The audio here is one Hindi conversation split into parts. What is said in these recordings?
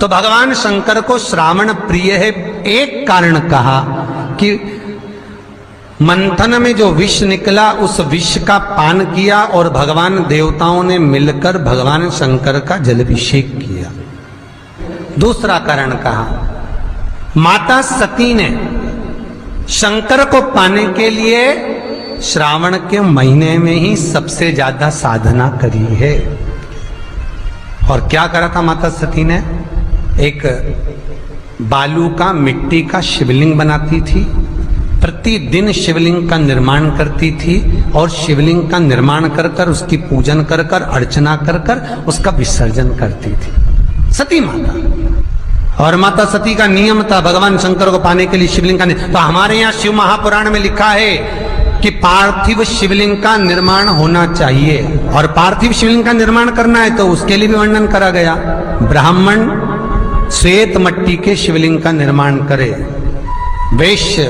तो भगवान शंकर को श्रावण प्रिय है, एक कारण कहा कि मंथन में जो विष निकला उस विष का पान किया और भगवान देवताओं ने मिलकर भगवान शंकर का जलाभिषेक किया। दूसरा कारण कहा, माता सती ने शंकर को पाने के लिए श्रावण के महीने में ही सबसे ज्यादा साधना करी है। और क्या करा था माता सती ने? एक बालू का, मिट्टी का शिवलिंग बनाती थी, प्रतिदिन शिवलिंग का निर्माण करती थी और शिवलिंग का निर्माण कर कर उसकी पूजन कर कर अर्चना कर कर उसका विसर्जन करती थी सती माता। और माता सती का नियम था भगवान शंकर को पाने के लिए शिवलिंग का तो हमारे यहाँ शिव महापुराण में लिखा है कि पार्थिव शिवलिंग का निर्माण होना चाहिए। और पार्थिव शिवलिंग का निर्माण करना है तो उसके लिए भी वर्णन करा गया। ब्राह्मण श्वेत मट्टी के शिवलिंग का निर्माण करे, वैश्य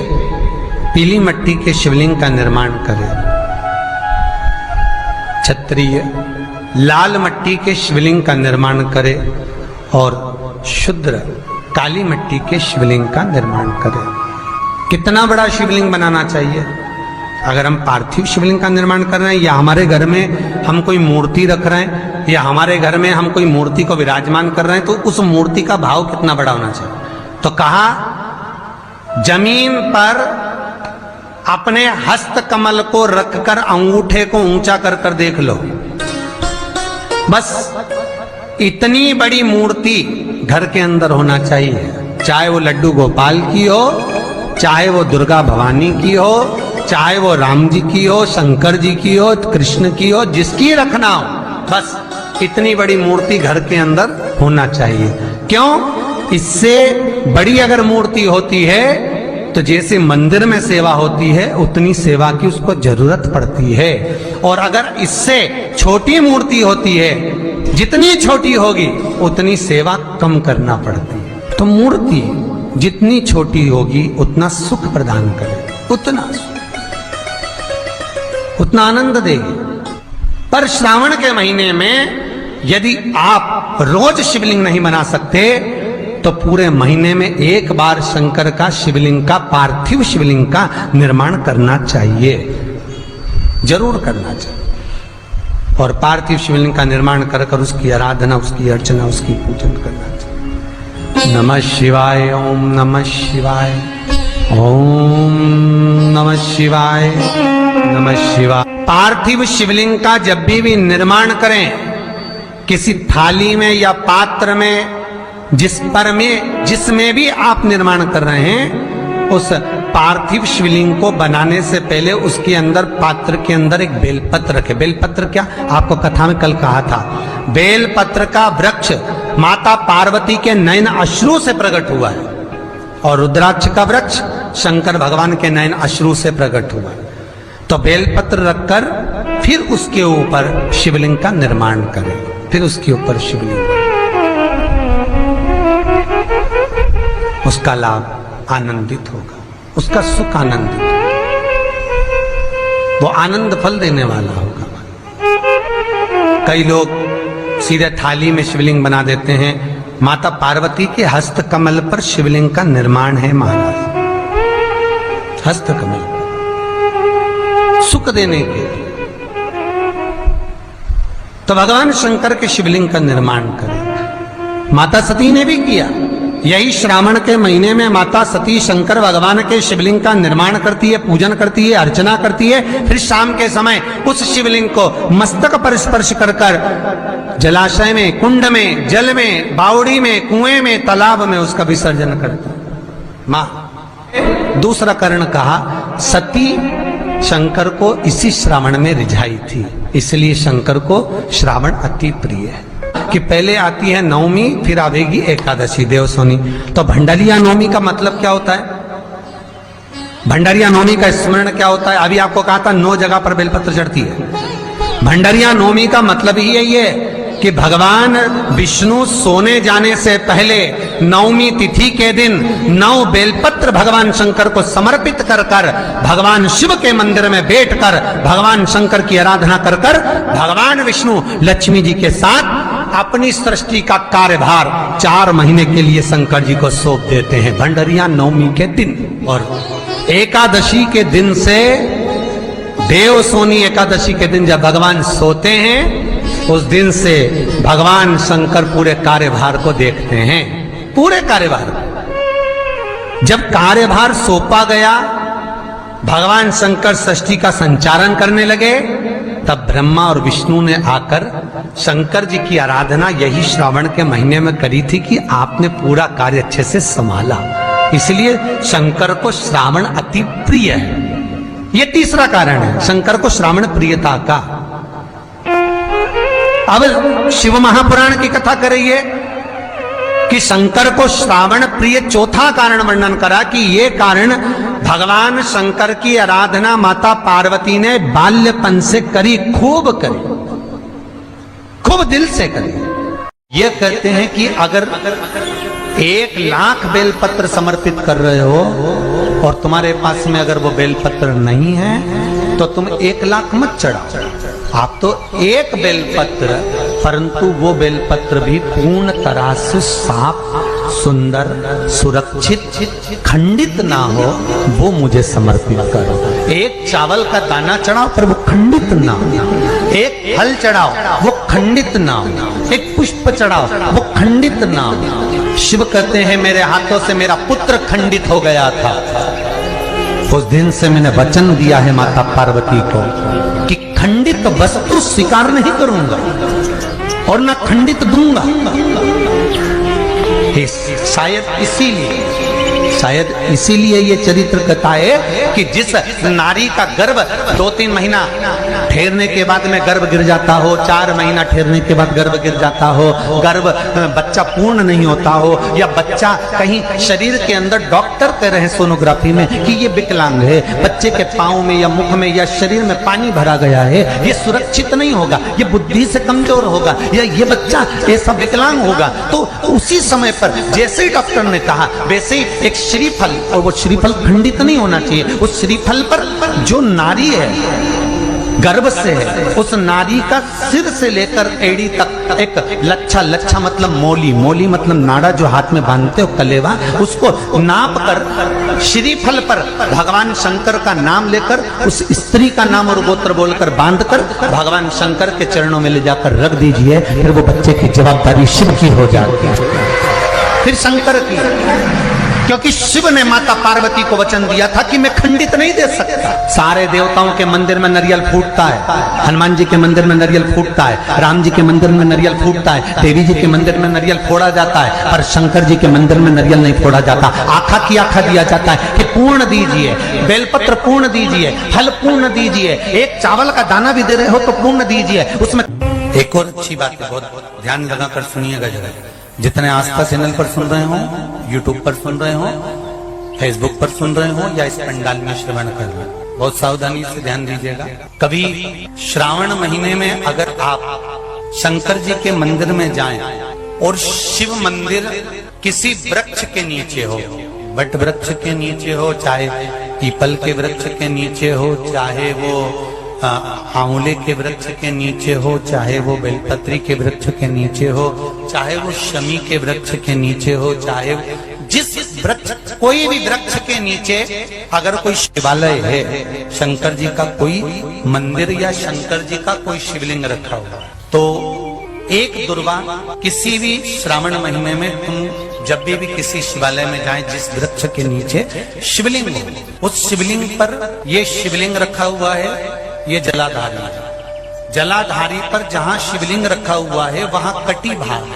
पीली मट्टी के शिवलिंग का निर्माण करे, क्षत्रिय लाल मट्टी के शिवलिंग का निर्माण करे और शूद्र काली मट्टी के शिवलिंग का निर्माण करे। कितना बड़ा शिवलिंग बनाना चाहिए? अगर हम पार्थिव शिवलिंग का निर्माण कर रहे हैं या हमारे घर में हम कोई मूर्ति रख रहे हैं या हमारे घर में हम कोई मूर्ति को विराजमान कर रहे हैं तो उस मूर्ति का भाव कितना बड़ा होना चाहिए? तो कहा, जमीन पर अपने हस्त कमल को रखकर अंगूठे को ऊंचा कर कर देख लो, बस इतनी बड़ी मूर्ति घर के अंदर होना चाहिए। चाहे वो लड्डू गोपाल की हो, चाहे वो दुर्गा भवानी की हो, चाहे वो राम जी की हो, शंकर जी की हो, कृष्ण की हो, जिसकी रखना हो, बस इतनी बड़ी मूर्ति घर के अंदर होना चाहिए। क्यों? इससे बड़ी अगर मूर्ति होती है तो जैसे मंदिर में सेवा होती है उतनी सेवा की उसको जरूरत पड़ती है। और अगर इससे छोटी मूर्ति होती है, जितनी छोटी होगी उतनी सेवा कम करना पड़ती है। तो मूर्ति जितनी छोटी होगी उतना सुख प्रदान करेगी, उतना आनंद देगी। पर श्रावण के महीने में यदि आप रोज शिवलिंग नहीं बना सकते तो पूरे महीने में एक बार शंकर का शिवलिंग का, पार्थिव शिवलिंग का निर्माण करना चाहिए, जरूर करना चाहिए। और पार्थिव शिवलिंग का निर्माण कर कर उसकी आराधना, उसकी अर्चना, उसकी पूजन करना चाहिए। नमः शिवाय, ओम नमः शिवाय, ओम नमः शिवाय, नमः शिवाय। पार्थिव शिवलिंग का जब भी निर्माण करें, किसी थाली में या पात्र में, जिसमें भी आप निर्माण कर रहे हैं, उस पार्थिव शिवलिंग को बनाने से पहले उसके अंदर, पात्र के अंदर एक बेलपत्र रखे। बेलपत्र क्या? आपको कथा में कल कहा था, बेलपत्र का वृक्ष माता पार्वती के नयन अश्रु से प्रकट हुआ है और रुद्राक्ष का वृक्ष शंकर भगवान के नयन अश्रु से प्रकट हुआ है। तो बेलपत्र रखकर फिर उसके ऊपर शिवलिंग का निर्माण करें, फिर उसके ऊपर शिवलिंग, उसका लाभ आनंदित होगा, उसका सुख आनंदित होगा, वो आनंद फल देने वाला होगा। कई लोग सीधे थाली में शिवलिंग बना देते हैं। माता पार्वती के हस्त कमल पर शिवलिंग का निर्माण है महाराज, हस्त कमल सुख देने के लिए। तो भगवान शंकर के शिवलिंग का निर्माण करें। माता सती ने भी किया। यही श्रावण के महीने में माता सती शंकर भगवान के शिवलिंग का निर्माण करती है, पूजन करती है, अर्चना करती है। फिर शाम के समय उस शिवलिंग को मस्तक पर स्पर्श कर कर जलाशय में, कुंड में, जल में, बावड़ी में, कुएं में, तालाब में उसका विसर्जन करती है मां। दूसरा कारण कहा, सती शंकर को इसी श्रावण में रिझाई थी, इसलिए शंकर को श्रावण अति प्रिय है। कि पहले आती है नवमी, फिर आवेगी एकादशी, देवसोनी। तो भंडारिया नवमी का मतलब क्या होता है? भंडारिया नवमी का स्मरण क्या होता है? अभी आपको कहा था 9 जगह पर बेलपत्र चढ़ती है। भंडारिया नवमी का मतलब ही यही है कि भगवान विष्णु सोने जाने से पहले नवमी तिथि के दिन 9 बेलपत्र भगवान शंकर को समर्पित कर कर भगवान शिव के मंदिर में बैठकर भगवान शंकर की आराधना कर कर भगवान विष्णु लक्ष्मी जी के साथ अपनी सृष्टि का कार्यभार 4 महीने के लिए शंकर जी को सौंप देते हैं भंडरिया नवमी के दिन। और एकादशी के दिन से, देव सोनी एकादशी के दिन जब भगवान सोते हैं, उस दिन से भगवान शंकर पूरे कार्यभार को देखते हैं। पूरे कार्यभार, जब कार्यभार सौंपा गया, भगवान शंकर सृष्टि का संचालन करने लगे, तब ब्रह्मा और विष्णु ने आकर शंकर जी की आराधना यही श्रावण के महीने में करी थी कि आपने पूरा कार्य अच्छे से संभाला, इसलिए शंकर को श्रावण अति प्रिय है। यह तीसरा कारण है शंकर को श्रावण प्रियता का। अब शिव महापुराण की कथा करिए कि शंकर को श्रावण प्रिय, चौथा कारण वर्णन करा कि ये कारण भगवान शंकर की आराधना माता पार्वती ने बाल्यपन से करी, खूब करी, खूब दिल से करी। ये कहते हैं कि अगर 1,00,000 बेलपत्र समर्पित कर रहे हो और तुम्हारे पास में अगर वो बेलपत्र नहीं है तो तुम 1,00,000 मत चढ़ाओ, आप तो 1 बेलपत्र, परंतु वो बेलपत्र भी पूर्ण तरह से साफ, सुंदर, सुरक्षित, खंडित ना हो, वो मुझे समर्पित करो। 1 चावल का दाना चढ़ाओ पर वो खंडित ना हो, 1 फल चढ़ाओ वो खंडित ना हो, 1 पुष्प चढ़ाओ वो खंडित ना हो। शिव कहते हैं मेरे हाथों से मेरा पुत्र खंडित हो गया था, उस दिन से मैंने वचन दिया है माता पार्वती को कि खंडित वस्तु स्वीकार नहीं करूंगा और ना खंडित दूंगा। शायद इसीलिए ये चरित्र कथा है कि जिस नारी का गर्भ 2-3 महीना ठहरने के बाद में गर्भ गिर जाता हो, 4 महीना ठहरने के बाद गर्भ गिर जाता हो, गर्भ बच्चा पूर्ण नहीं होता हो, या बच्चा कहीं शरीर के अंदर डॉक्टर कह रहे हैं सोनोग्राफी में कि ये विकलांग है, बच्चे के पाँव में या मुख में या शरीर में पानी भरा गया है, ये सुरक्षित नहीं होगा, ये बुद्धि से कमजोर होगा, या ये बच्चा ऐसा विकलांग होगा, तो उसी समय पर जैसे ही डॉक्टर ने कहा वैसे ही एक श्रीफल, और वो श्रीफल खंडित नहीं होना चाहिए, उस श्रीफल पर जो नारी है गर्भ से है, उस नारी का सिर से लेकर एड़ी तक एक लच्छा, लच्छा मतलब मोली, मोली मतलब नाड़ा जो हाथ में बांधते हो कलेवा, उसको नाप कर श्रीफल पर भगवान शंकर का नाम लेकर उस स्त्री का नाम और गोत्र बोलकर बांधकर भगवान शंकर के चरणों में ले जाकर रख दीजिए, फिर वो बच्चे की जवाबदारी शिव की हो जाती है, फिर शंकर की, क्योंकि शिव ने माता पार्वती को वचन दिया था कि मैं खंडित नहीं दे सकता। सारे देवताओं के मंदिर में नारियल फूटता है, हनुमान जी के मंदिर में नारियल फूटता है, राम जी के मंदिर में नारियल फूटता है, देवी जी के मंदिर में नारियल फोड़ा जाता है, पर शंकर जी के मंदिर में नारियल नहीं फोड़ा जाता। आखा की आखा दिया जाता है कि पूर्ण दीजिए, बेलपत्र पूर्ण दीजिए, फल पूर्ण दीजिए, 1 चावल का दाना भी दे रहे हो तो पूर्ण दीजिए। उसमें एक और अच्छी बात है, बहुत ध्यान लगाकर सुनिएगा जरा, जितने आस्था चैनल पर सुन रहे हो, यूट्यूब पर सुन रहे हो, फेसबुक पर सुन रहे हो, या इस पंडाल में श्रवण कर रहे हो, बहुत सावधानी से ध्यान दीजिएगा। कभी श्रावण महीने में अगर आप शंकर जी के मंदिर में जाएं और शिव मंदिर किसी वृक्ष के नीचे हो, वट वृक्ष के नीचे हो, चाहे पीपल के वृक्ष के नीचे हो, चाहे वो आंवले के वृक्ष के नीचे हो, चाहे वो बेलपत्री के वृक्ष के नीचे हो, चाहे वो शमी के वृक्ष के नीचे हो, चाहे जिस वृक्ष, कोई भी वृक्ष के नीचे अगर कोई शिवालय है, शंकर जी का कोई मंदिर या शंकर जी का कोई शिवलिंग रखा हुआ, तो एक दुर्वा किसी भी श्रावण महीने में तुम जब भी किसी शिवालय में जाएं, जिस वृक्ष के नीचे शिवलिंग हो, उस शिवलिंग पर ये शिवलिंग रखा हुआ है, ये जलाधारी है। जलाधारी पर जहां शिवलिंग रखा हुआ है वहां कटी भाग,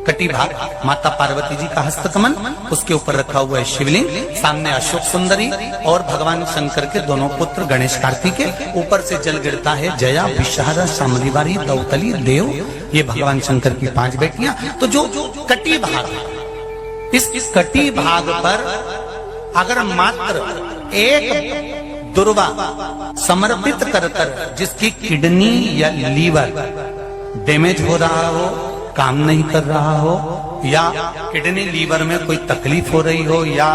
कटी भाग माता पार्वती जी का हस्तकमल, उसके ऊपर रखा हुआ है शिवलिंग, सामने अशोक सुंदरी और भगवान शंकर के दोनों पुत्र गणेश कार्तिके, ऊपर से जल गिरता है जया, विषहारा, शामलीवारी, दौतली, देव, ये भगवान शंकर की 5 बेटियां। तो जो कटी भाग, इस कटी भाग पर अगर मात्र एक दुर्वा समर्पित कर जिसकी किडनी या लीवर डैमेज हो रहा हो, काम नहीं कर रहा हो, या किडनी लीवर में कोई तकलीफ हो रही हो, या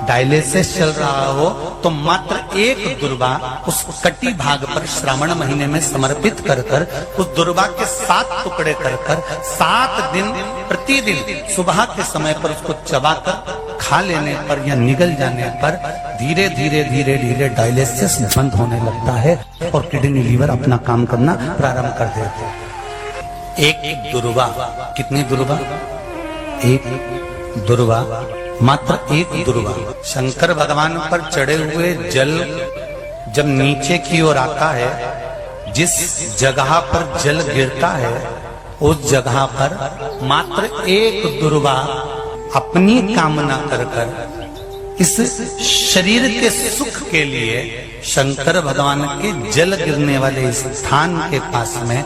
डायलिसिस चल रहा हो तो मात्र एक दुर्वा उस कटी भाग पर श्रावण महीने में समर्पित कर कर उस दुर्वा के 7 टुकड़े कर कर 7 दिन प्रतिदिन सुबह के समय पर उसको चबाकर खा लेने पर या निगल जाने पर धीरे धीरे धीरे धीरे डायलिसिस बंद होने लगता है और किडनी लीवर अपना काम करना प्रारंभ कर देते हैं। एक दुर्वा, कितनी दुर्वा? एक दुर्वा, मात्र एक दुर्वा। शंकर भगवान पर चढ़े हुए जल जब नीचे की ओर आता है, जिस जगह पर जल गिरता है उस जगह पर मात्र एक दुर्वा अपनी कामना कर कर इस शरीर के सुख के लिए शंकर भगवान के जल गिरने वाले स्थान के पास में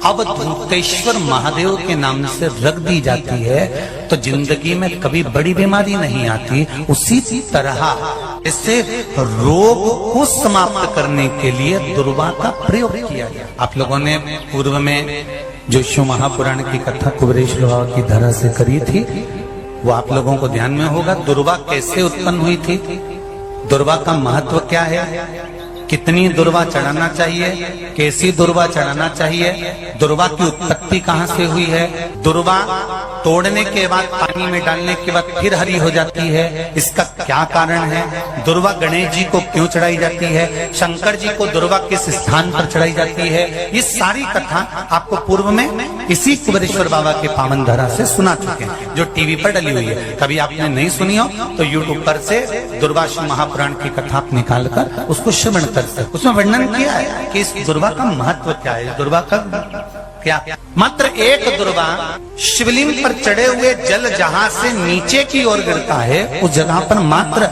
अवधूतेश्वर महादेव के नाम से रख दी जाती है तो जिंदगी में कभी बड़ी बीमारी नहीं आती। उसी तरह इससे रोग को समाप्त करने के लिए दुर्वा का प्रयोग किया गया। आप लोगों ने पूर्व में जो शिव महापुराण की कथा कुबेरेश्वर बाबा की धरा से करी थी वो आप लोगों को ध्यान में होगा। दुर्वा कैसे उत्पन्न हुई थी, दुर्वा का महत्व क्या है, कितनी दुर्वा चढ़ाना चाहिए, कैसी दुर्वा चढ़ाना चाहिए, दुर्वा की उत्पत्ति कहाँ से हुई है, दुर्वा तोड़ने के बाद पानी में डालने के बाद फिर हरी हो जाती है, इसका क्या कारण है, दुर्वा गणेश जी को क्यों चढ़ाई जाती है, शंकर जी को दुर्वा किस स्थान पर चढ़ाई जाती है, ये सारी कथा आपको पूर्व में इसी कुबेरेश्वर बाबा के पावन धरा से सुना चुके हैं जो टीवी पर डली हुई है। कभी आपने नहीं सुनी हो तो यूट्यूब पर से दुर्वा शिव महापुराण की कथा आप निकाल कर उसको श्रवण कर सकते। उसमें वर्णन किया है कि इस दुर्वा का महत्व क्या है, दुर्वा का क्या। मात्र एक दुर्वा शिवलिंग पर चढ़े हुए जल जहां से नीचे की ओर गिरता है उस जगह पर मात्र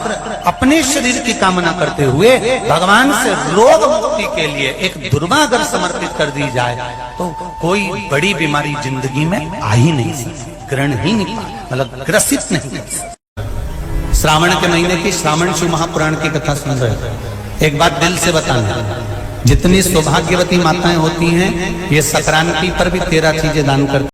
अपने शरीर की कामना करते हुए भगवान से रोग मुक्ति के लिए एक दुर्वा अगर समर्पित कर दी जाए तो कोई बड़ी बीमारी जिंदगी में आ ही नहीं सकती, ग्रहण ही नहीं पाए, मतलब ग्रसित नहीं कर सकती। श्रावण के महीने की श्रावण शिव महापुराण की कथा सुन रहे थे। एक बात दिल से बताना, जितनी सौभाग्यवती माताएं होती हैं ये संक्रांति पर भी 13 चीजें दान करती